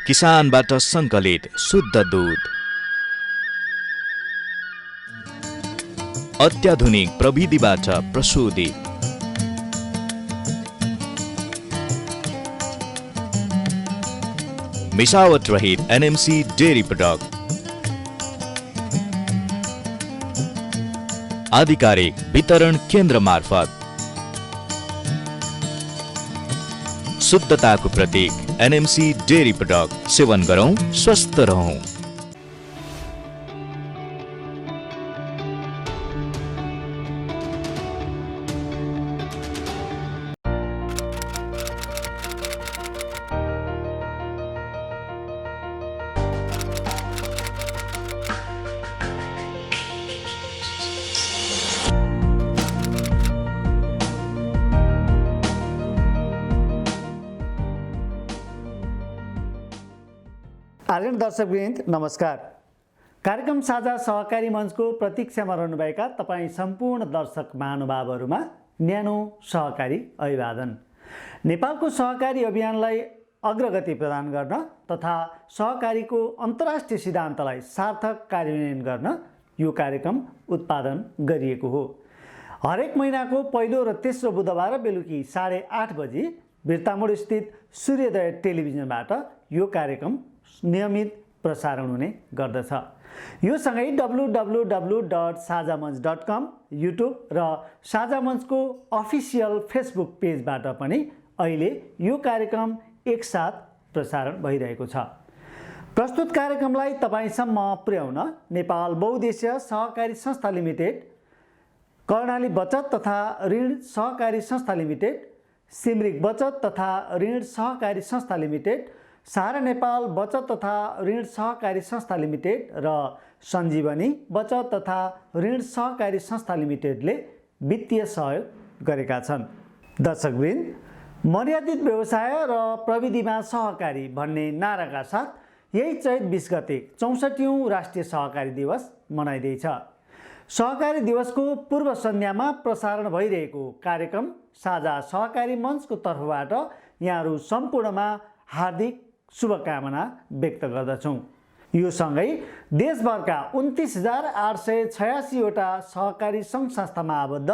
किसानबाट सङ्कलित शुद्ध दूध, अत्याधुनिक प्रविधिबाट प्रशोधित, मिसावट रहित एनएमसी डेयरी प्रोडक्ट, आधिकारिक वितरण केन्द्र मार्फत शुद्धताको प्रतीक एनएमसी डेयरी प्रोडक्ट सेवन गरौं, स्वस्थ रहौं। आदरणीय दर्शकवृन्द नमस्कार। कार्यक्रम साझा सहकारी मञ्चको प्रतीक्षामा रहनुभएका तपाईँ सम्पूर्ण दर्शक महानुभावहरूमा न्यानो सहकारी अभिवादन। नेपालको सहकारी अभियानलाई अग्रगति प्रदान गर्न तथा सहकारीको अन्तर्राष्ट्रिय सिद्धान्तलाई सार्थक कार्यान्वयन गर्न यो कार्यक्रम उत्पादन गरिएको हो। हरेक महिनाको पहिलो र तेस्रो बुधबार बेलुकी 8:30 बजी बिर्तामोड स्थित सूर्योदय टेलिभिजनबाट यो कार्यक्रम नियमित प्रसारण हुने गर्दछ। यो सँगै www.sajamanch.com, युट्युब र साझा मञ्चको अफिसियल फेसबुक पेजबाट पनि अहिले यो कार्यक्रम एकसाथ प्रसारण भइरहेको छ। प्रस्तुत कार्यक्रमलाई तपाईसम्म पुर्याउन नेपाल बहुद्देश्य सहकारी संस्था लिमिटेड, कर्णाली बचत तथा ऋण सहकारी संस्था लिमिटेड, सिमरिक बचत तथा ऋण सहकारी संस्था लिमिटेड, सारा नेपाल बचत तथा ऋण सहकारी संस्था लिमिटेड र सञ्जीवनी बचत तथा ऋण सहकारी संस्था लिमिटेडले वित्तीय सहयोग गरेका छन्। दर्शकवृन्द, मर्यादित व्यवसाय र प्रविधिमा सहकारी भन्ने नाराका साथ यही चैत 20 गते 64औं राष्ट्रिय सहकारी दिवस मनाइँदैछ। सहकारी दिवसको पूर्व सन्ध्यामा प्रसारण भइरहेको कार्यक्रम साझा सहकारी मञ्चको तर्फबाट यहाँहरू सम्पूर्णमा हार्दिक शुभकामना व्यक्त गर्दछौँ। यो सँगै देशभरका 29,886 वटा सहकारी सङ्घ संस्थामा आबद्ध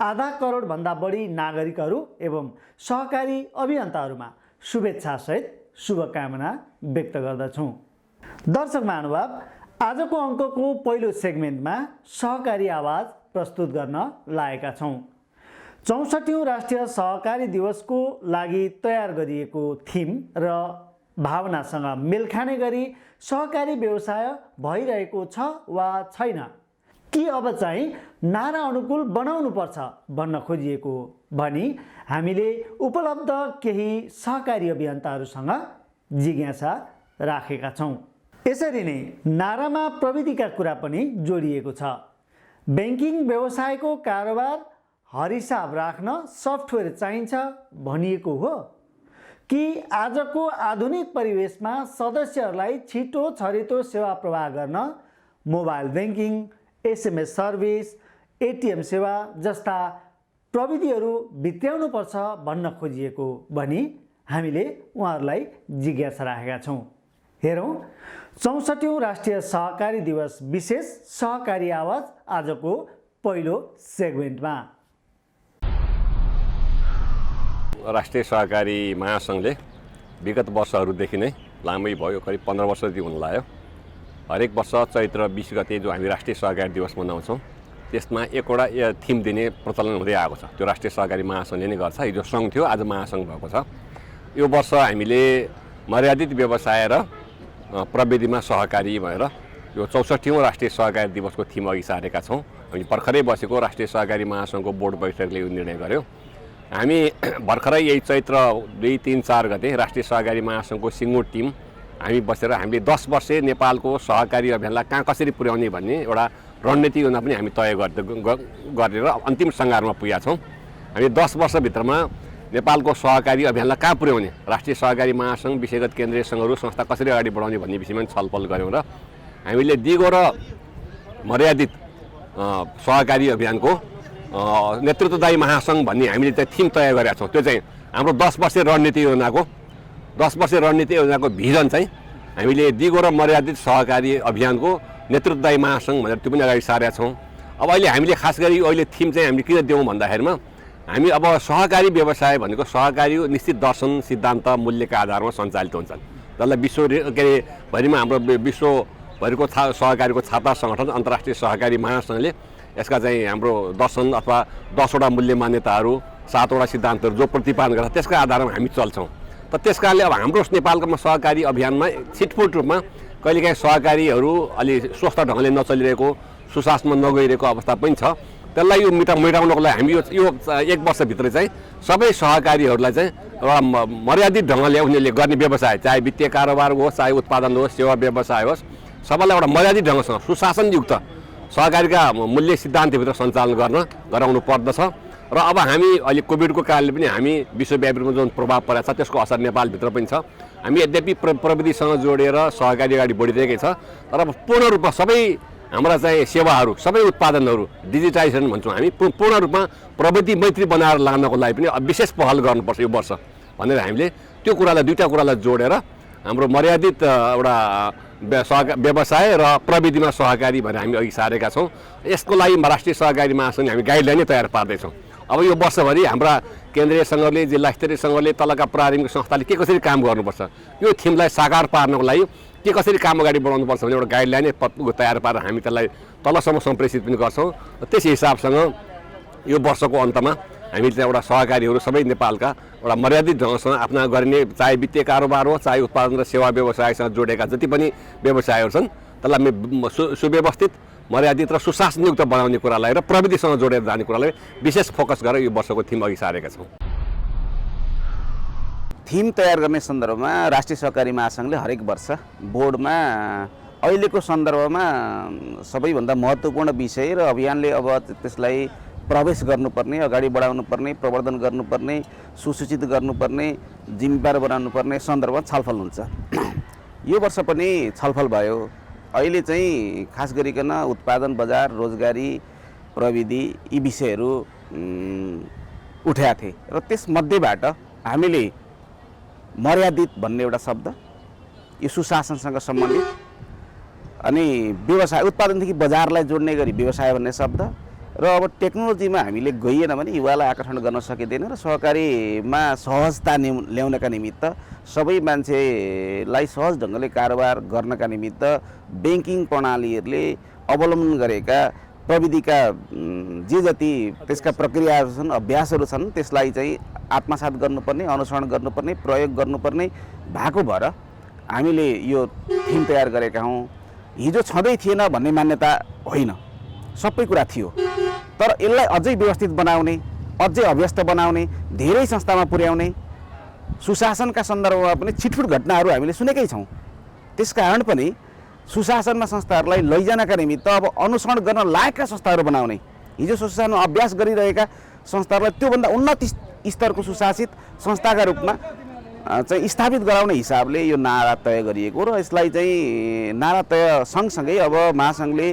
आधा करोड भन्दा बढी नागरिकहरू एवं सहकारी अभियन्ताहरूमा शुभेच्छासहित शुभकामना व्यक्त गर्दछौँ। दर्शक महानुभाव, आजको अङ्कको पहिलो सेगमेन्टमा सहकारी आवाज प्रस्तुत गर्न लागेका छौँ। 64औं राष्ट्रिय सहकारी दिवसको लागि तयार गरिएको थिम र भावनासँग मेल खाने गरी सहकारी व्यवसाय भइरहेको छ वा छैन, कि अब चाहिँ नारा अनुकूल बनाउनु पर्छ भन्न खोजिएको भनी हामीले उपलब्ध केही सहकारी अभियन्ताहरूसँग जिज्ञासा राखेका छौँ। यसरी नै नारामा प्रविधिका कुरा पनि जोडिएको छ। ब्याङ्किङ व्यवसायको कारोबार हरिसाब राख्न सफ्टवेयर चाहिन्छ भनिएको हो, कि आजको आधुनिक परिवेशमा सदस्यहरूलाई छिटो छरितो सेवा प्रवाह गर्न mobile banking, SMS service, ATM सेवा जस्ता प्रविधिहरू भित्र्याउनु पर्छ भन्न खोजिएको भनी हामीले उहाँहरूलाई जिज्ञासा राखेका छौँ। हेरौँ 64औं राष्ट्रिय सहकारी दिवस विशेष सहकारी आवाज आजको पहिलो सेगमेन्टमा। राष्ट्रिय सहकारी महासङ्घले विगत वर्षहरूदेखि नै लामै भयो, करिब 15 वर्ष जति हुन लाग्यो। हरेक वर्ष चैत्र 20 गते जो हामी राष्ट्रिय सहकारी दिवस मनाउँछौँ, त्यसमा एकवटा थिम दिने प्रचलन हुँदै आएको छ। त्यो राष्ट्रिय सहकारी महासङ्घले नै गर्छ। हिजो सङ्घ थियो, आज महासङ्घ भएको छ। यो वर्ष हामीले मर्यादित व्यवसाय र प्रविधिमा सहकारी भएर यो 64औं राष्ट्रिय सहकारी दिवसको थिम अघि सारेका छौँ। हामी भर्खरै बसेको राष्ट्रिय सहकारी महासङ्घको बोर्ड बैठकले यो निर्णय गर्यो। हामी भर्खरै यही चैत्र 2, 3, 4 गते राष्ट्रिय सहकारी महासङ्घको सिङ्गो टिम हामी बसेर हामीले 10 वर्षे नेपालको सहकारी अभियानलाई कहाँ कसरी पुर्याउने भन्ने एउटा रणनीति योजना पनि हामी तय गरेर अन्तिम सङ्घारमा पुगेका छौँ। हामी 10 वर्षभित्रमा नेपालको सहकारी अभियानलाई कहाँ पुर्याउने, राष्ट्रिय सहकारी महासङ्घ, विषयगत केन्द्रीय सङ्घहरू, संस्था कसरी अगाडि बढाउने भन्ने विषयमा छलफल गऱ्यौँ र हामीले दिगो र मर्यादित सहकारी अभियानको नेतृत्वदायी महासङ्घ भन्ने हामीले चाहिँ थिम तय गरेका छौँ। त्यो चाहिँ हाम्रो 10 वर्षे रणनीति योजनाको 10 वर्षे रणनीति योजनाको भिजन चाहिँ हामीले दिगो र मर्यादित सहकारी अभियानको नेतृत्वदायी महासङ्घ भनेर त्यो पनि अगाडि सारेका छौँ। अब अहिले हामीले खास गरी अहिले थिम चाहिँ हामीले किन दियौँ भन्दाखेरिमा हामी अब सहकारी व्यवसाय भनेको सहकारी निश्चित दर्शन सिद्धान्त मूल्यका आधारमा सञ्चालित हुन्छन्। जसलाई विश्व के अरे भरिमा हाम्रो विश्वभरिको सहकारीको छाता सङ्गठन अन्तर्राष्ट्रिय सहकारी महासङ्घले यसका चाहिँ हाम्रो दर्शन अथवा 10वटा मूल्य मान्यताहरू 7वटा सिद्धान्तहरू जो प्रतिपादन गर्छ त्यसका आधारमा हामी चल्छौँ। त त्यस कारणले अब हाम्रो नेपालको सहकारी अभियानमा छिटफुट रूपमा कहिलेकाहीँ सहकारीहरू अलि स्वस्थ ढङ्गले नचलिरहेको सुशासनमा नगइरहेको अवस्था पनि छ। त्यसलाई यो मेटाउनको लागि हामी यो 1 वर्षभित्र चाहिँ सबै सहकारीहरूलाई चाहिँ एउटा मर्यादित ढङ्गले उनीहरूले गर्ने व्यवसाय चाहे वित्तीय कारोबार होस् चाहे उत्पादन होस् सेवा व्यवसाय होस् सबैलाई एउटा मर्यादित ढङ्गसँग सुशासनयुक्त सहकारीका मूल्य सिद्धान्तभित्र सञ्चालन गराउनु पर्दछ। र अब हामी अहिले कोभिडको कारणले पनि हामी विश्वव्यापी रूपमा जुन प्रभाव परेको छ त्यसको असर नेपालभित्र पनि छ। हामी यद्यपि प्रविधिसँग जोडेर सहकारी अगाडि बढिरहेकै छ तर अब पूर्ण रूपमा सबै हाम्रा चाहिँ सेवाहरू सबै उत्पादनहरू डिजिटाइजेसन भन्छौँ हामी पूर्ण रूपमा प्रविधि मैत्री बनाएर लानको लागि पनि विशेष पहल गर्नुपर्छ यो वर्ष भनेर हामीले त्यो कुरालाई दुईवटा कुरालाई जोडेर हाम्रो मर्यादित एउटा व्यवसाय र प्रविधिमा सहकारी भनेर हामी अघि सारेका छौँ। यसको लागि राष्ट्रिय सहकारी महासङ्घले हामी गाइडलाइनै तयार पार्दैछौँ। अब यो वर्षभरि हाम्रा केन्द्रीय सङ्घले जिल्ला स्तरीय सङ्घले तलका प्रारम्भिक संस्थाले के कसरी काम गर्नुपर्छ यो थिमलाई साकार पार्नको लागि के कसरी काम अगाडि बढाउनुपर्छ भन्ने एउटा गाइडलाइनै तयार पारेर हामी त्यसलाई तलसम्म सम्प्रेषित पनि गर्छौँ। त्यस हिसाबसँग यो वर्षको अन्तमा हामीले चाहिँ एउटा सहकारीहरू सबै नेपालका एउटा मर्यादित ढङ्गसँग आफ्ना गर्ने चाहे वित्तीय कारोबार हो चाहे उत्पादन र सेवा व्यवसायसँग जोडेका जति पनि व्यवसायहरू छन् त्यसलाई सुव्यवस्थित मर्यादित र सुशासनयुक्त बनाउने कुरालाई र प्रविधिसँग जोडेर जाने कुरालाई विशेष फोकस गरेर यो वर्षको थिम अघि सारेका छौँ। थिम तयार गर्ने सन्दर्भमा राष्ट्रिय सहकारी महासङ्घले हरेक वर्ष बोर्डमा अहिलेको सन्दर्भमा सबैभन्दा महत्त्वपूर्ण विषय र अभियानले अब त्यसलाई प्रवेश गर्नुपर्ने अगाडि बढाउनुपर्ने प्रवर्धन गर्नुपर्ने सुसूचित गर्नुपर्ने जिम्मेवार बनाउनुपर्ने सन्दर्भमा छलफल हुन्छ। यो वर्ष पनि छलफल भयो। अहिले चाहिँ खास गरिकन उत्पादन बजार रोजगारी प्रविधि यी विषयहरू उठाएका थिए र त्यसमध्येबाट हामीले मर्यादित भन्ने एउटा शब्द यो सुशासनसँग सम्बन्धित अनि व्यवसाय उत्पादनदेखि बजारलाई जोड्ने गरी व्यवसाय भन्ने शब्द र अब टेक्नोलोजीमा हामीले गइएन भने युवालाई आकर्षण गर्न सकिँदैन र सहकारीमा सहजता ल्याउनका निमित्त सबै मान्छेलाई सहज ढङ्गले कारोबार गर्नका निमित्त ब्याङ्किङ प्रणालीहरूले अवलम्बन गरेका प्रविधिका जे जति त्यसका प्रक्रियाहरू छन् अभ्यासहरू छन् त्यसलाई चाहिँ आत्मसात गर्नुपर्ने अनुसरण गर्नुपर्ने प्रयोग गर्नुपर्ने भएको भएर हामीले यो थिम तयार गरेका हौँ। हिजो छँदै थिएन भन्ने मान्यता होइन, सबै कुरा थियो तर यसलाई अझै व्यवस्थित बनाउने अझै अभ्यस्त बनाउने धेरै संस्थामा पुर्याउने सुशासनका सन्दर्भमा पनि छिटफुट घटनाहरू हामीले सुनेकै छौँ। त्यसकारण पनि सुशासनमा संस्थाहरूलाई लैजानका निमित्त अब अनुसरण गर्न लायकका संस्थाहरू बनाउने हिजो सुशासन अभ्यास गरिरहेका संस्थाहरूलाई त्योभन्दा उन्नत स्तरको सुशासित संस्थाका रूपमा चाहिँ स्थापित गराउने हिसाबले यो नारा तय गरिएको र यसलाई चाहिँ नारा तय सँगसँगै अब महासङ्घले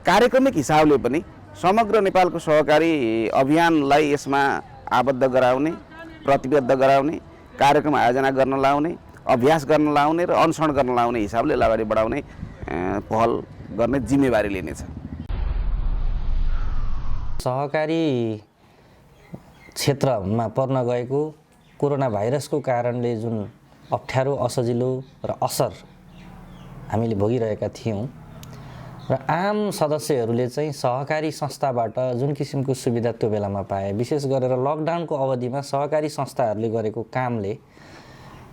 कार्यक्रमिक हिसाबले पनि समग्र नेपालको सहकारी अभियानलाई यसमा आबद्ध गराउने प्रतिबद्ध गराउने कार्यक्रम आयोजना गर्न लाउने अभ्यास गर्न लाउने र अनुसरण गर्न लाउने हिसाबले अगाडि बढाउने पहल गर्ने जिम्मेवारी लिनेछ। सहकारी क्षेत्रमा पर्न गएको कोरोना भाइरसको कारणले जुन अप्ठ्यारो असजिलो र असर हामीले भोगिरहेका थियौँ र आम सदस्यहरूले चाहिँ सहकारी संस्थाबाट जुन किसिमको सुविधा त्यो बेलामा पाए, विशेष गरेर लकडाउनको अवधिमा सहकारी संस्थाहरूले गरेको कामले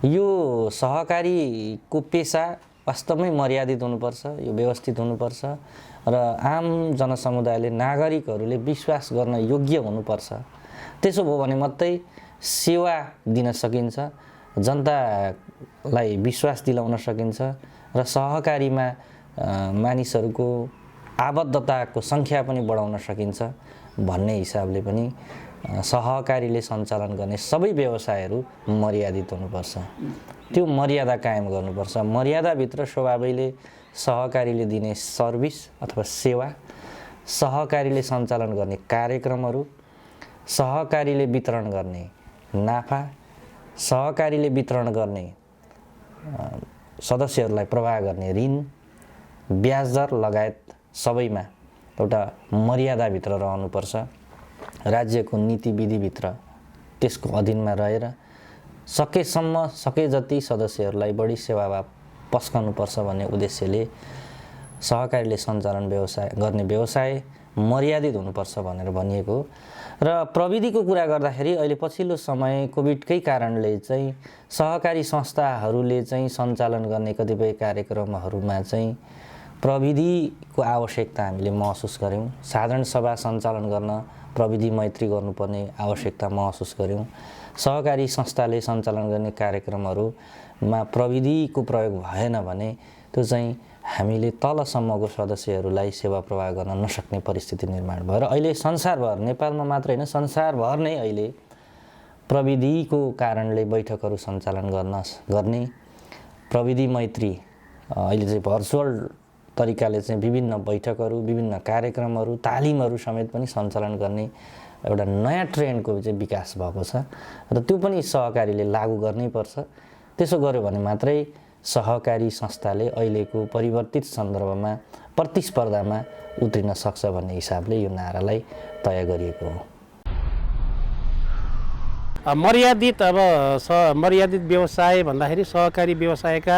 यो सहकारीको पेसा वास्तवमै मर्यादित हुनुपर्छ, यो व्यवस्थित हुनुपर्छ र आम जनसमुदायले नागरिकहरूले विश्वास गर्न योग्य हुनुपर्छ। त्यसो भयो भने मात्रै सेवा दिन सकिन्छ, जनतालाई विश्वास दिलाउन सकिन्छ र सहकारीमा मानिसहरूको आबद्धताको सङ्ख्या पनि बढाउन सकिन्छ भन्ने हिसाबले पनि सहकारीले सञ्चालन गर्ने सबै व्यवसायहरू मर्यादित हुनुपर्छ। त्यो मर्यादा कायम गर्नुपर्छ। मर्यादाभित्र स्वभावैले सहकारीले दिने सर्भिस अथवा सेवा, सहकारीले सञ्चालन गर्ने कार्यक्रमहरू, सहकारीले वितरण गर्ने नाफा, सहकारीले वितरण गर्ने सदस्यहरूलाई प्रवाह गर्ने ऋण ब्याज दर लगायत सबैमा एउटा मर्यादाभित्र रहनुपर्छ। राज्यको नीति विधिभित्र त्यसको अधीनमा रहेर सकेसम्म सके जति सदस्यहरूलाई बढी सेवाभाव पस्कनुपर्छ भन्ने उद्देश्यले सहकारीले सञ्चालन गर्ने व्यवसाय मर्यादित हुनुपर्छ भनेर भनिएको। र प्रविधिको कुरा गर्दाखेरि अहिले पछिल्लो समय कोभिडकै कारणले चाहिँ सहकारी संस्थाहरूले चाहिँ सञ्चालन गर्ने कतिपय कार्यक्रमहरूमा चाहिँ प्रविधिको आवश्यकता हामीले महसुस गऱ्यौँ। साधारण सभा सञ्चालन गर्न प्रविधि मैत्री गर्नुपर्ने आवश्यकता महसुस गऱ्यौँ। सहकारी संस्थाले सञ्चालन गर्ने कार्यक्रमहरूमा प्रविधिको प्रयोग भएन भने त्यो चाहिँ हामीले तलसम्मको सदस्यहरूलाई सेवा प्रवाह गर्न नसक्ने परिस्थिति निर्माण भयो। र अहिले संसारभर, नेपालमा मात्र होइन संसारभर नै अहिले प्रविधिको कारणले बैठकहरू सञ्चालन गर्ने प्रविधि मैत्री अहिले चाहिँ भर्चुअल तरिकाले चाहिँ विभिन्न बैठकहरू, विभिन्न कार्यक्रमहरू, तालिमहरू समेत पनि सञ्चालन गर्ने एउटा नयाँ ट्रेन्डको चाहिँ विकास भएको छ र त्यो पनि सहकारीले लागू गर्नै पर्छ। त्यसो गर्यो भने मात्रै सहकारी संस्थाले अहिलेको परिवर्तित सन्दर्भमा प्रतिस्पर्धामा उत्रिन सक्छ भन्ने हिसाबले यो नारालाई तय गरिएको हो। मर्यादित मर्यादित व्यवसाय भन्दाखेरि सहकारी व्यवसायका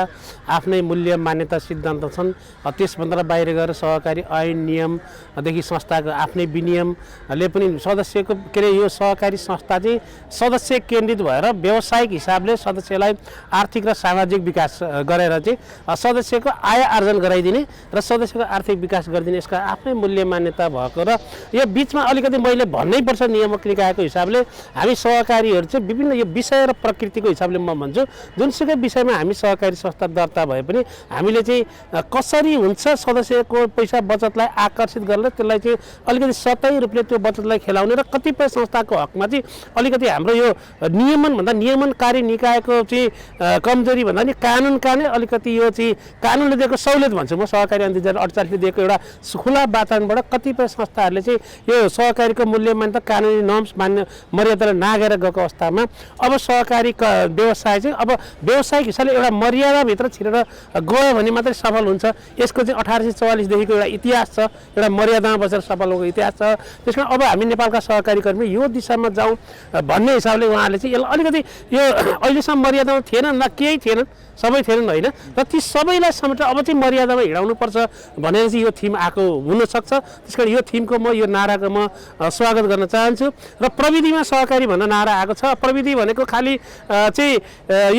आफ्नै मूल्य मान्यता सिद्धान्त छन्। त्यसभन्दा बाहिर गएर सहकारी ऐन नियमदेखि संस्थाको आफ्नै विनियमले पनि सदस्यको के अरे यो सहकारी संस्था चाहिँ सदस्य केन्द्रित भएर व्यावसायिक हिसाबले सदस्यलाई आर्थिक र सामाजिक विकास गरेर चाहिँ सदस्यको आय आर्जन गराइदिने र सदस्यको आर्थिक विकास गरिदिने यसका आफ्नै मूल्य मान्यता भएको र यो बिचमा अलिकति मैले भन्नै पर्छ नियामक निकायको हिसाबले हामी सहकारी चाहिँ विभिन्न यो विषय र प्रकृतिको हिसाबले म भन्छु जुनसुकै विषयमा हामी सहकारी संस्था दर्ता भए पनि हामीले चाहिँ कसरी हुन्छ सदस्यको पैसा बचतलाई आकर्षित गरेर त्यसलाई चाहिँ अलिकति सतही रूपले त्यो बचतलाई खेलाउने र कतिपय संस्थाको हकमा चाहिँ अलिकति हाम्रो यो नियमनकारी निकायको चाहिँ कमजोरी भन्दा नि कानुनका नै अलिकति यो चाहिँ कानुनले दिएको सहुलियत भन्छु म सहकारी ऐन 2048ले दिएको एउटा खुला वातावरणबाट कतिपय संस्थाहरूले चाहिँ यो सहकारीको मूल्य मान्यता कानुनी नर्म्स मान्ने मर्यादालाई नागेर गएको अवस्थामा अब सहकारी व्यवसाय चाहिँ अब व्यावसायिक हिसाबले एउटा मर्यादाभित्र छिरेर गयो भने मात्रै सफल हुन्छ। यसको चाहिँ 1844 देखिको एउटा इतिहास छ, एउटा मर्यादामा बसेर सफल भएको इतिहास छ। त्यसमा अब हामी नेपालका सहकारी कर्मी यो दिशामा जाउँ भन्ने हिसाबले उहाँहरूले चाहिँ यसलाई अलिकति यो अहिलेसम्म मर्यादामा थिएन न केही थिएन, सबै थिएनन् होइन, र ती सबैलाई समेटेर अब चाहिँ मर्यादामा हिँडाउनुपर्छ भनेर चाहिँ यो थिम आएको हुनसक्छ। त्यस कारण यो थिमको म यो नाराको म स्वागत गर्न चाहन्छु। र प्रविधिमा सहकारी भन्ने नारा आएको छ। प्रविधि भनेको खालि चाहिँ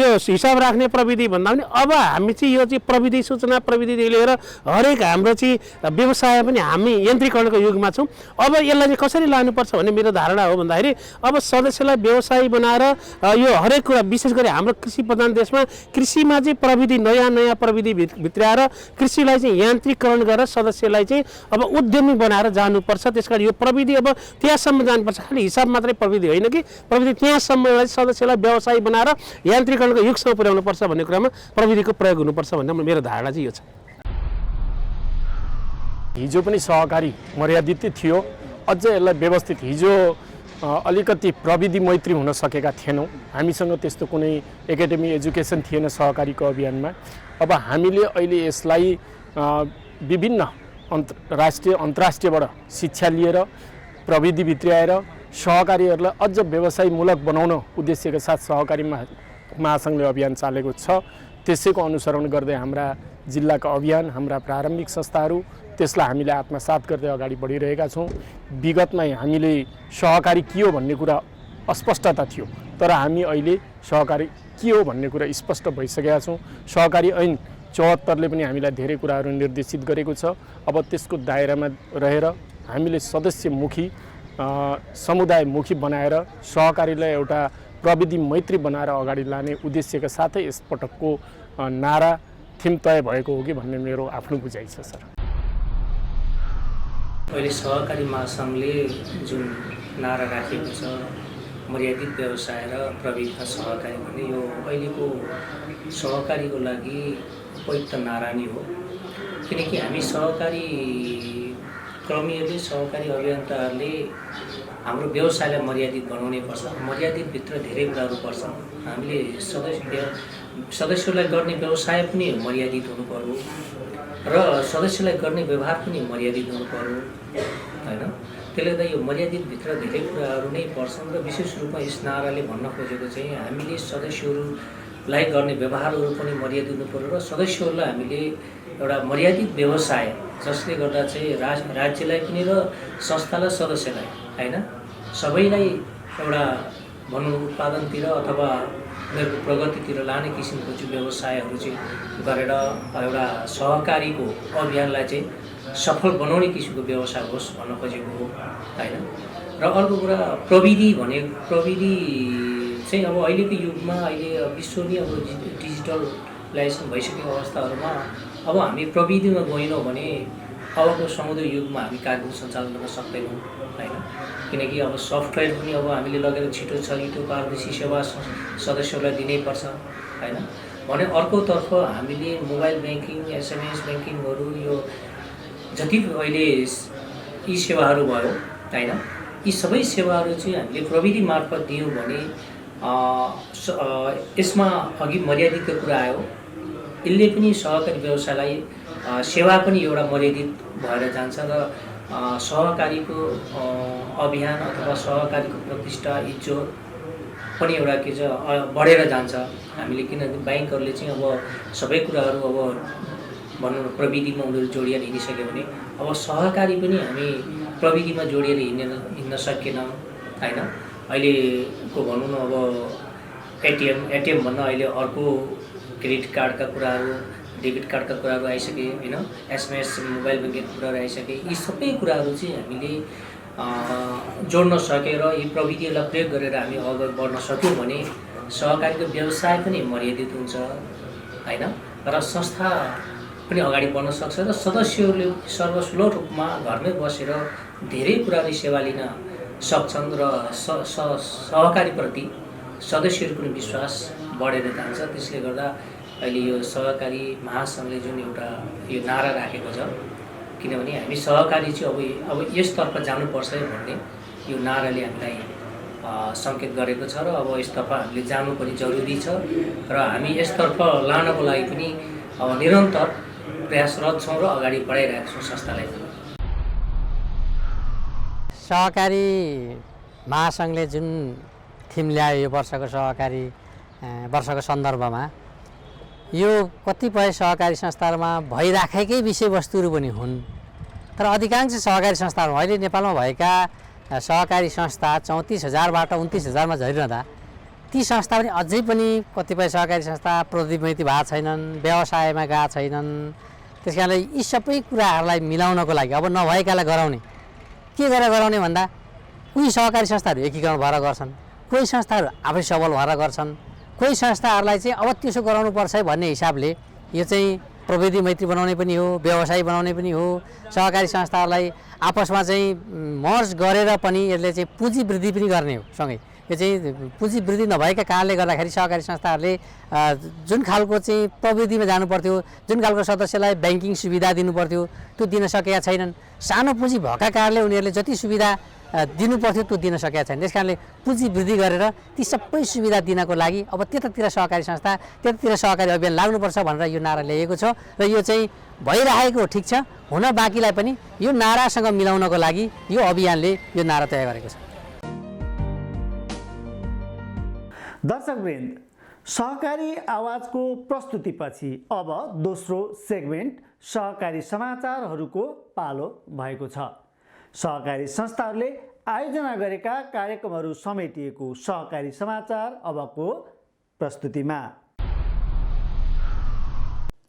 यो हिसाब राख्ने प्रविधि भन्दा पनि अब हामी चाहिँ यो चाहिँ प्रविधि सूचना प्रविधिदेखि लिएर हरेक हाम्रो चाहिँ व्यवसाय पनि हामी यन्त्रीकरणको युगमा छौँ। अब यसलाई चाहिँ कसरी लानुपर्छ भन्ने मेरो धारणा हो भन्दाखेरि अब सदस्यलाई व्यवसायी बनाएर यो हरेक कुरा विशेष गरी हाम्रो कृषि प्रधान देशमा कृषिमा चाहिँ प्रविधि नयाँ प्रविधि भित्राएर कृषिलाई चाहिँ यान्त्रिकरण गरेर सदस्यलाई चाहिँ अब उद्यमी बनाएर जानुपर्छ। त्यसकारण यो प्रविधि अब त्यहाँसम्म जानुपर्छ। खालि हिसाब मात्रै प्रविधि होइन कि प्रविधि त्यहाँसम्म एउटा सदस्यलाई व्यवसायी बनाएर यान्त्रिकरणको युगसम्म पुर्याउनुपर्छ भन्ने कुरामा प्रविधिको प्रयोग हुनुपर्छ भन्ने मेरो धारणा चाहिँ यो छ। हिजो पनि सहकारी मर्यादित थियो, अझ यसलाई व्यवस्थित हिजो अलिकति प्रविधि मैत्री हुन सकेका थिएनौँ। हामीसँग त्यस्तो कुनै एकाडेमी एजुकेसन थिएन सहकारीको अभियानमा। अब हामीले अहिले यसलाई विभिन्न राष्ट्रिय अन्तर्राष्ट्रियबाट शिक्षा लिएर प्रविधि भित्र्याएर सहकारीहरूलाई अझ व्यवसायमूलक बनाउन उद्देश्यका साथ सहकारी महासङ्घले अभियान चालेको छ। त्यसैको अनुसरण गर्दै हाम्रा जिल्लाका अभियान, हाम्रा प्रारम्भिक संस्थाहरू त्यसलाई हामीले आत्मसात गर्दै अगाडि बढिरहेका छौँ। विगतमा हामीले सहकारी के हो भन्ने कुरा अस्पष्टता थियो, तर हामी अहिले सहकारी के हो भन्ने कुरा स्पष्ट भइसकेका छौँ। सहकारी ऐन 74ले पनि हामीलाई धेरै कुराहरू निर्देशित गरेको छ। अब त्यसको दायरामा रहेर हामीले सदस्यमुखी समुदायमुखी बनाएर सहकारीलाई एउटा प्रविधि मैत्री बनाएर अगाडि लाने उद्देश्यका साथै यसपटकको नारा थिम तय भएको हो कि भन्ने मेरो आफ्नो बुझाइ छ सर। अहिले सहकारी महासङ्घले जुन नारा राखेको छ मर्यादित व्यवसाय र प्रविधि सहकारी भन्ने, यो अहिलेको सहकारीको लागि उपयुक्त नारा नै हो। किनकि हामी सहकारी कर्मीहरूले सहकारी अभियन्ताहरूले हाम्रो व्यवसायलाई मर्यादित बनाउनै पर्छ। मर्यादितभित्र धेरै कुराहरू पर्छन्। हामीले सदस्यलाई गर्ने व्यवसाय पनि मर्यादित हुनु पर्यो र सदस्यलाई गर्ने व्यवहार पनि मर्यादित हुनु पर्यो होइन। त्यसले गर्दा यो मर्यादितभित्र धेरै कुराहरू नै पर्छन् र विशेष रूपमा यस नाराले भन्न खोजेको चाहिँ हामीले सदस्यहरूलाई गर्ने व्यवहारहरू पनि मर्यादित हुनु पर्यो र सदस्यहरूलाई हामीले एउटा मर्यादित व्यवसाय जसले गर्दा चाहिँ राज्यलाई पनि र संस्थालाई सदस्यलाई होइन सबैलाई एउटा भनौँ उत्पादनतिर अथवा उनीहरूको प्रगतितिर लाने किसिमको चाहिँ व्यवसायहरू चाहिँ गरेर एउटा सहकारीको अभियानलाई चाहिँ सफल बनाउने किसिमको व्यवसाय होस् भन्न खोजेको हो होइन। र अर्को कुरा प्रविधि चाहिँ अब अहिलेको युगमा अहिले विश्व नै अब डिजिटलाइजेसन भइसकेको अवस्थाहरूमा अब हामी प्रविधिमा गएनौँ भने अबको समुद्र युगमा हामी कार्यक्रम सञ्चालन गर्न सक्दैनौँ होइन। किनकि अब सफ्टवेयर पनि अब हामीले लगेर छिटो पारदर्शी सेवा सदस्यहरूलाई दिनैपर्छ होइन। भने अर्कोतर्फ हामीले मोबाइल ब्याङ्किङ SMS ब्याङ्किङहरू यो जति अहिले यी सेवाहरू भयो होइन यी सबै सेवाहरू चाहिँ हामीले प्रविधि मार्फत दियौँ भने यसमा अघि मर्यादितको कुरा आयो। यसले पनि सहकारी व्यवसायलाई सेवा पनि एउटा मर्यादित भएर जान्छ र सहकारीको अभियान अथवा सहकारीको प्रतिष्ठा इज्जत पनि एउटा के छ बढेर जान्छ। हामीले किनभने ब्याङ्कहरूले चाहिँ अब सबै कुराहरू अब भनौँ प्रविधिमा उनीहरू जोडिएर हिँडिसक्यो भने अब सहकारी पनि हामी प्रविधिमा जोडिएर हिँड्न सकेनौँ होइन। अहिलेको भनौँ न अब एटिएम भन्न अहिले अर्को क्रेडिट कार्डका कुराहरू डेबिट कार्डका कुराहरू आइसके होइन। SMS मोबाइल ब्याङ्किङका कुराहरू आइसके। यी सबै कुराहरू चाहिँ हामीले जोड्न सकेर यी प्रविधिहरूलाई प्रयोग गरेर हामी अगाडि बढ्न सक्यौँ भने सहकारीको व्यवसाय पनि मर्यादित हुन्छ होइन र संस्था पनि अगाडि बढ्न सक्छ र सदस्यहरूले सर्वसुलभ रूपमा घरमै बसेर धेरै कुराले सेवा लिन सक्छन् र सहकारीप्रति सदस्यहरूको पनि विश्वास बढेर जान्छ। त्यसले गर्दा अहिले यो सहकारी महासङ्घले जुन एउटा यो नारा राखेको छ किनभने हामी सहकारी चाहिँ अब यसतर्फ जानुपर्छ भन्ने यो नाराले हामीलाई सङ्केत गरेको छ र अब यसतर्फ हामीले जानु पनि जरुरी छ र हामी यसतर्फ लानको लागि पनि अब निरन्तर प्रयासरत छौँ र अगाडि बढाइरहेका छौँ संस्थालाई। सहकारी महासङ्घले जुन थिम ल्यायो यो वर्षको सहकारी वर्षको सन्दर्भमा यो कतिपय सहकारी संस्थाहरूमा भइराखेकै विषयवस्तुहरू पनि हुन् तर अधिकांश सहकारी संस्थाहरू अहिले नेपालमा भएका सहकारी संस्था 34,000बाट 29,000मा झरिरहँदा ती संस्था पनि अझै पनि कतिपय सहकारी संस्था प्रविधिमैत्री भएको छैनन्, व्यवसायमा गएका छैनन्। त्यस कारणले यी सबै कुराहरूलाई मिलाउनको लागि अब नभएकालाई गराउने के गरेर गराउने भन्दा कोही सहकारी संस्थाहरू एकीकरण भएर गर्छन्, कोही संस्थाहरू आफै सबल भएर गर्छन्, कोही संस्थाहरूलाई चाहिँ अब त्यसो गराउनुपर्छ भन्ने हिसाबले यो चाहिँ प्रविधि मैत्री बनाउने पनि हो, व्यवसाय बनाउने पनि हो। सहकारी संस्थाहरूलाई आपसमा चाहिँ मर्ज गरेर पनि यसले चाहिँ पुँजी वृद्धि पनि गर्ने हो। सँगै यो चाहिँ पुँजी वृद्धि नभएका कारणले गर्दाखेरि सहकारी संस्थाहरूले जुन खालको चाहिँ प्रविधिमा जानुपर्थ्यो, जुन खालको सदस्यलाई ब्याङ्किङ सुविधा दिनुपर्थ्यो त्यो दिन सकेका छैनन्। सानो पुँजी भएका कारणले उनीहरूले जति सुविधा दिनुपर्थ्यो त्यो दिन सकेका छैन। त्यस कारणले पुँजी वृद्धि गरेर ती सबै सुविधा दिनको लागि अब त्यतातिर सहकारी संस्था त्यतातिर सहकारी अभियान लाग्नुपर्छ भनेर यो नारा ल्याइएको छ र यो चाहिँ भइरहेको ठिक छ, हुन बाँकीलाई पनि यो नारासँग मिलाउनको लागि यो अभियानले यो नारा तय गरेको छ। दर्शकवृन्द, सहकारी आवाजको प्रस्तुतिपछि अब दोस्रो सेगमेन्ट सहकारी समाचारहरूको पालो भएको छ। सहकारी संस्थाहरूले आयोजना गरेका कार्यक्रमहरू समेटिएको सहकारी समाचार अबको प्रस्तुतिमा।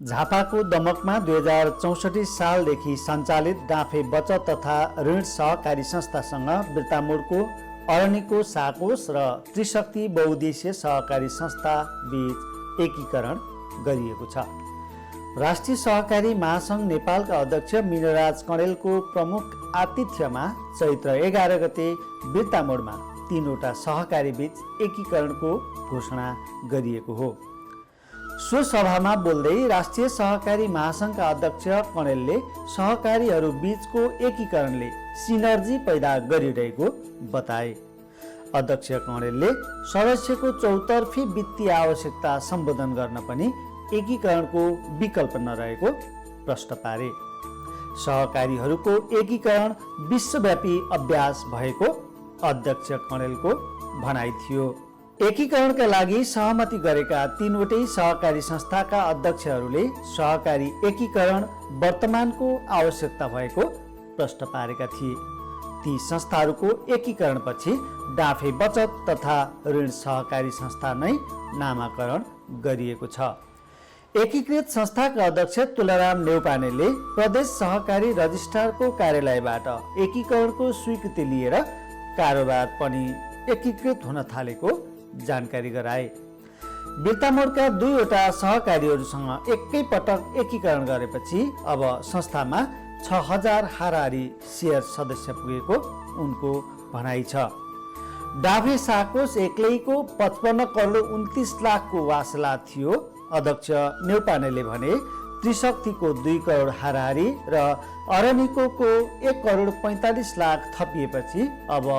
झापाको दमकमा 2064 सालदेखि सञ्चालित डाँफे बचत तथा ऋण सहकारी संस्थासँग बिर्तामोडको अरण्यको साकोस र त्रिशक्ति बहुद्देश्य सहकारी संस्था बीच एकीकरण गरिएको छ। राष्ट्रिय सहकारी महासङ्घ नेपालका अध्यक्ष मिनराज कणेलको प्रमुख आतिथ्यमा चैत्र 11 गते बिर्तामोडमा 3वटा सहकारी बीच एकीकरणको घोषणा गरिएको हो। सो सभामा बोल्दै राष्ट्रिय सहकारी महासङ्घका अध्यक्ष कणेलले सहकारीहरू बीचको एकीकरणले सिनर्जी पैदा गरिरहेको बताए। अध्यक्ष कणेलले सदस्यको चौतर्फी वित्तीय आवश्यकता सम्बोधन गर्न पनि एकीकरणको विकल्प नरहेको प्रश्न पारे। सहकारीहरूको एकीकरण विश्वव्यापी अभ्यास भएको अध्यक्ष कणेलको भनाइ थियो। एकीकरणका लागि सहमति गरेका 3वटै सहकारी संस्थाका अध्यक्षहरूले सहकारी एकीकरण वर्तमानको आवश्यकता भएको प्रश्न पारेका थिए। ती संस्थाहरूको एकीकरणपछि डाँफे बचत तथा ऋण सहकारी संस्था नै नामाकरण गरिएको छ। एकीकृत संस्थाका अध्यक्ष तुलाराम नेउपानेले प्रदेश सहकारी रजिस्ट्रारको कार्यालयबाट एकीकरणको स्वीकृति लिएर कारोबार पनि एकीकृत हुन थालेको जानकारी गराए। बिर्तामोडका 2वटा सहकारीहरूसँग एकैपटक एकीकरण गरेपछि अब संस्थामा 6000 हाराहारी सेयर सदस्य पुगेको उनको भनाइ छ। डाँफे साकोस एक्लैको 55 करोड 29 लाखको वासला थियो। अध्यक्ष नेउपानेले भने त्रिशक्तिको 2 करोड हाराहारी र अरनिको 1 करोड 45 लाख थपिएपछि अब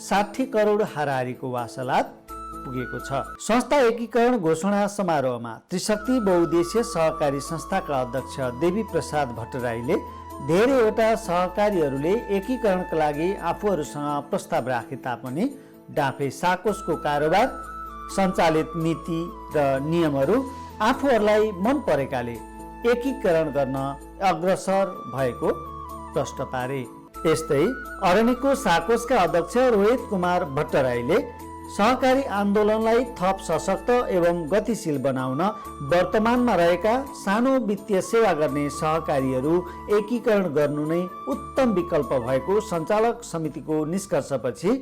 60 करोड हाराहारीको वासलात पुगेको छ। संस्था एकीकरण घोषणा समारोहमा त्रिशक्ति बहुद्देश्य सहकारी संस्थाका अध्यक्ष देवी प्रसाद भट्टराईले धेरैवटा सहकारीहरूले एकीकरणका लागि आफूहरूसँग प्रस्ताव राखे तापनि डाँफे साकोसको कारोबार, सञ्चालित नीति र नियमहरू आफूहरूलाई मन परेकाले एकीकरण गर्न अग्रसर भएको प्रश्न पारे। यस्तै अरनिको साकोसका अध्यक्ष रोहित कुमार भट्टराईले सहकारी आन्दोलनलाई थप सशक्त एवं गतिशील बनाउन वर्तमानमा रहेका सानो वित्तीय सेवा गर्ने सहकारीहरू एकीकरण गर्नु नै उत्तम विकल्प भएको सञ्चालक समितिको निष्कर्षपछि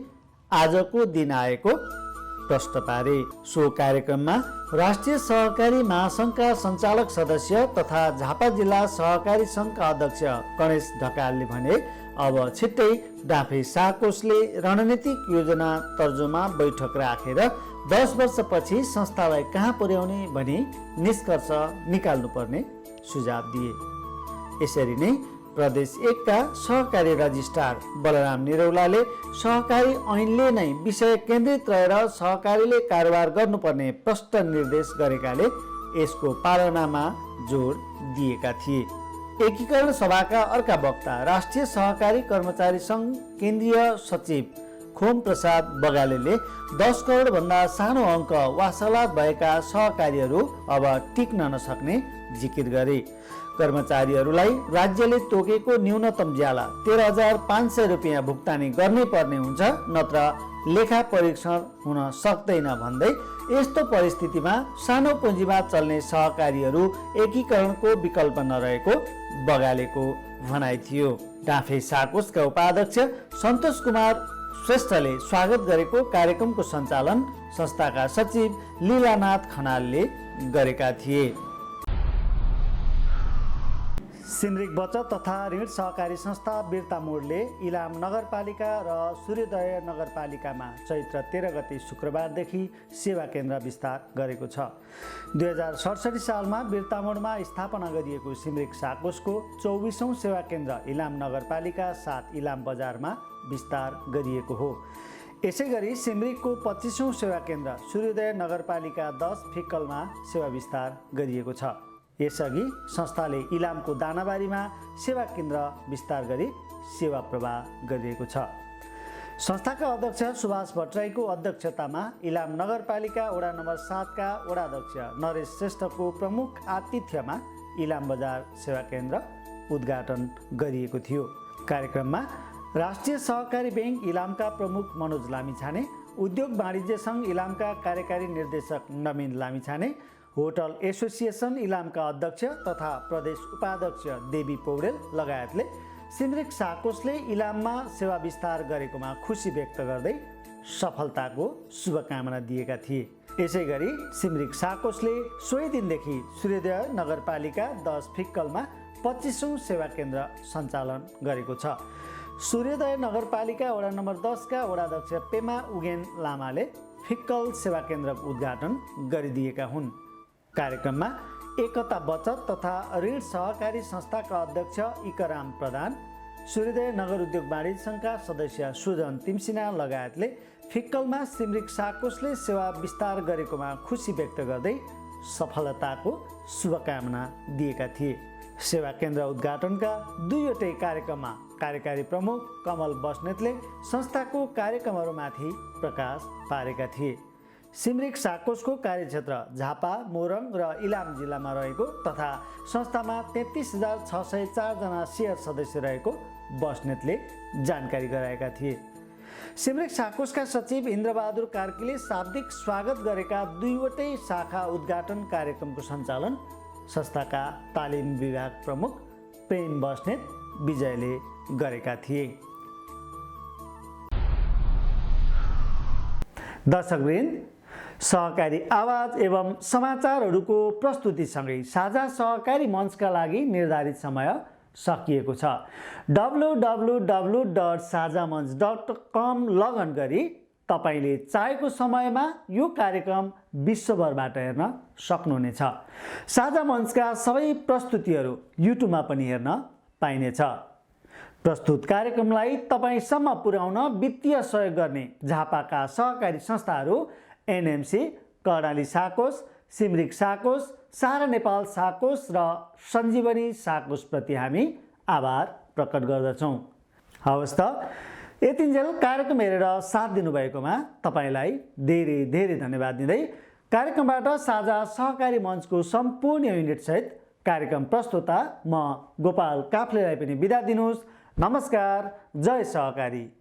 आजको दिन आएको प्रश्न पारे। सो कार्यक्रममा राष्ट्रिय सहकारी महासङ्घका सञ्चालक सदस्य तथा झापा जिल्ला सहकारी सङ्घका अध्यक्ष गणेश ढकालले भने अब छिट्टै डाँफे साकोसले रणनीतिक योजना तर्जुमा बैठक राखेर 10 वर्षपछि संस्थालाई कहाँ पुर्याउने भनी निष्कर्ष निकाल्नुपर्ने सुझाव दिए। यसरी नै प्रदेश 1 का सहकारी रजिस्ट्रार बलराम निरौलाले सहकारी ऐनले नै विषय केन्द्रित रहेर सहकारीले कारोबार गर्नुपर्ने प्रष्ट निर्देश गरेकाले यसको पालनामा जोड दिएका थिए। एकीकरण सभाका अर्का वक्ता राष्ट्रिय सहकारी कर्मचारी सङ्घ केन्द्रीय सचिव खोम प्रसाद बगालेले 10 करोड भन्दा सानो अङ्क वासलात भएका सहकारीहरू अब टिक्न नसक्ने जिकिर गरे। कर्मचारीहरूलाई राज्यले तोकेको न्यूनतम ज्याला 13,500 रुपियाँ भुक्तानी गर्नै पर्ने हुन्छ, नत्र लेखा परीक्षण हुन सक्दैन भन्दै यस्तो परिस्थितिमा सानो पुँजीमा चल्ने सहकारीहरू एकीकरणको विकल्प नरहेको बगालेको भनाइ थियो। डाँफे साकोसका उपाध्यक्ष सन्तोष कुमार श्रेष्ठले स्वागत गरेको कार्यक्रमको सञ्चालन संस्थाका सचिव लीलानाथ खनालले गरेका थिए। सिमरिक बचत तथा ऋण सहकारी संस्था बिर्तामोडले इलाम नगरपालिका र सूर्योदय नगरपालिकामा चैत्र 13 गते शुक्रबारदेखि सेवा केन्द्र विस्तार गरेको छ। 2067 सालमा बिर्तामोडमा स्थापना गरिएको सिमरिक साकोसको 24औं सेवा केन्द्र इलाम नगरपालिका 7 इलाम बजारमा विस्तार गरिएको हो। यसै गरी सिमरिकको 25औं सेवा केन्द्र सूर्योदय नगरपालिका 10 फिक्कलमा सेवा विस्तार गरिएको छ। यसअघि संस्थाले इलामको दानाबारीमा सेवा केन्द्र विस्तार गरी सेवा प्रवाह गरिएको छ। संस्थाका अध्यक्ष सुभाष भट्टराईको अध्यक्षतामा इलाम नगरपालिका वडा नम्बर 7 का वडाध्यक्ष नरेश श्रेष्ठको प्रमुख आतिथ्यमा इलाम बजार सेवा केन्द्र उद्घाटन गरिएको थियो। कार्यक्रममा राष्ट्रिय सहकारी बैंक इलामका प्रमुख मनोज लामिछाने, उद्योग वाणिज्य सङ्घ इलामका कार्यकारी निर्देशक नवीन लामिछाने, होटल एसोसिएसन इलामका अध्यक्ष तथा प्रदेश उपाध्यक्ष देवी पौडेल लगायतले सिमरिक साकोसले इलाममा सेवा विस्तार गरेकोमा खुसी व्यक्त गर्दै सफलताको शुभकामना दिएका थिए। यसै गरी सिमरिक साकोसले सोही दिनदेखि सूर्योदय नगरपालिका 10 फिक्कलमा 25औं सेवा केन्द्र सञ्चालन गरेको छ। सूर्योदय नगरपालिका वडा नम्बर 10 का वडाध्यक्ष पेमा उगेन लामाले फिक्कल सेवा केन्द्रको उद्घाटन गरिदिएका हुन्। कार्यक्रममा एकता बचत तथा ऋण सहकारी संस्थाका अध्यक्ष इकराम प्रधान, सूर्योदय नगर उद्योग वाणिज्य सङ्घका सदस्य सुजन तिमसिना लगायतले फिक्कलमा सिमरिक साकोसले सेवा विस्तार गरेकोमा खुसी व्यक्त गर्दै सफलताको शुभकामना दिएका थिए। सेवा केन्द्र उद्घाटनका दुईवटै कार्यक्रममा कार्यकारी प्रमुख कमल बस्नेतले संस्थाको कार्यक्रमहरूमाथि प्रकाश पारेका थिए। सिमरिक साकोसको कार्यक्षेत्र झापा, मोरङ र इलाम जिल्लामा रहेको तथा संस्थामा 33,604 जना सेयर सदस्य रहेको बस्नेतले जानकारी गराएका थिए। सिमरिक साकोसका सचिव इन्द्रबहादुर कार्कीले शाब्दिक स्वागत गरेका दुईवटै शाखा उद्घाटन कार्यक्रमको सञ्चालन संस्थाका तालिम विभाग प्रमुख प्रेम बस्नेत विजयले गरेका थिए। दर्शकवृन्द, सहकारी आवाज एवं समाचारहरूको प्रस्तुतिसँगै साझा सहकारी मञ्चका लागि निर्धारित समय सकिएको छ। www.sajamanch.com लगइन गरी तपाईले चाहेको समयमा यो कार्यक्रम विश्वभरबाट हेर्न सक्नुहुनेछ। साझा मञ्चका सबै प्रस्तुतिहरू युट्युबमा पनि हेर्न पाइनेछ। प्रस्तुत कार्यक्रमलाई तपाईसम्म पुर्याउन वित्तीय सहयोग गर्ने झापाका सहकारी संस्थाहरू एनएमसी, कर्णाली साकोस, सिमरिक साकोस, सारा नेपाल साकोस र सञ्जीवनी साकोस प्रति हामी आभार प्रकट गर्दछौँ। हवस् त, यतिन्जेल कार्यक्रम हेरेर साथ दिनुभएकोमा तपाईँलाई धेरै धेरै धन्यवाद दिँदै कार्यक्रमबाट साझा सहकारी मञ्चको सम्पूर्ण युनिटसहित कार्यक्रम प्रस्तुता म गोपाल काफ्लेलाई पनि बिदा दिनुहोस्। नमस्कार, जय सहकारी।